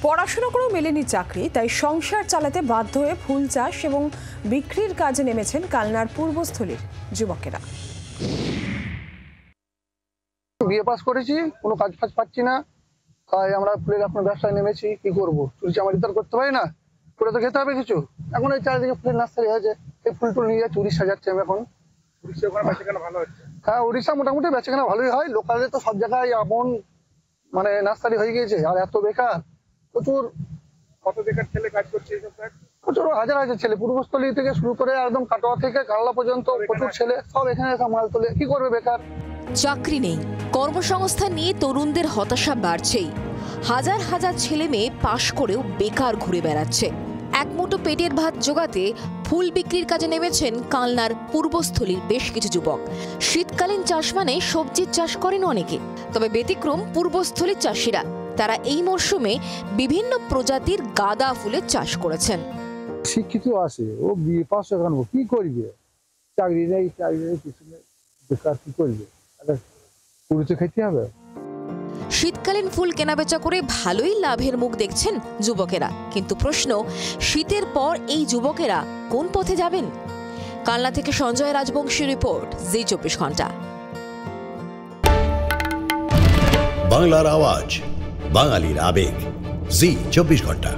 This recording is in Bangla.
পড়াশোনা করেও মেলেনি চাকরি, তাই সংসার চালাতে বাধ্য হয়ে ফুল চাষ এবং বিক্রির কাজে নেমেছেন কালনার পূর্বস্থলীর যুবকেরা। বিএ পাস করেছি, কোনো কাজ ফাজ পাচ্ছি না, তাই আমরা ফুলের আপনার ব্যবসায় নেমেছি। কি করবো, চুরি চামারি তো করতে পারি না, করে তো খেতে হবে কিছু। এখন এই চারিদিকে ফুলের নার্সারি হয়েছে, এই ফুল টুল নিয়ে চুরি সাজাচ্ছে। আমি এখন হ্যাঁ, উড়িষ্যা মোটামুটি বেচাকেনা ভালোই হয়। লোকালে তো সব জায়গায় এমন মানে নার্সারি হয়ে গিয়েছে, আর এত বেকার, প্রচুর। কত বেকার ছেলে কাজ করছে এইসব কাজ? প্রচুর, হাজার হাজার ছেলে, পূর্বস্থলী থেকে শুরু করে একদম কাটোয়া থেকে কালনা পর্যন্ত প্রচুর ছেলে সব এখানে এসে মাল তোলে। কি করবে বেকার? চাকরি নেই, কর্মসংস্থান নিয়ে তরুণদের হতাশা বাড়ছেই। হাজার হাজার ছেলে মেয়ে পাশ করেও বেকার ঘুরে বেড়াচ্ছে। এক মুঠো পেটের ভাত জোগাতে ফুল বিক্রির কাজে নেমেছেন কালনার পূর্বস্থলীর বেশ কিছু যুবক। শীতকালীন চাষ মানে সবজির চাষ করেন অনেকে, তবে ব্যতিক্রম পূর্বস্থলীর চাষিরা। তারা এই মরশুমে বিভিন্ন প্রজাতির গাঁদা ফুলের চাষ করেছেন। শিক্ষিত আছে, ও বিএ পাস এখন কি করবে, চাকরি নেই, কিছু নেই, বেকার কি করবে, পুরুষে খেতে হবে। শীতকালীন ফুল কেনাবেচা করে ভালোই লাভের মুখ দেখছেন যুবকেরা, কিন্তু প্রশ্ন, শীতের পর এই যুবকেরা কোন পথে যাবেন? কালনা থেকে সঞ্জয় রাজবংশী রিপোর্ট, জি 24 ঘন্টা। বাংলার আওয়াজ, বাঙালির আবেগ, জি 24 ঘন্টা।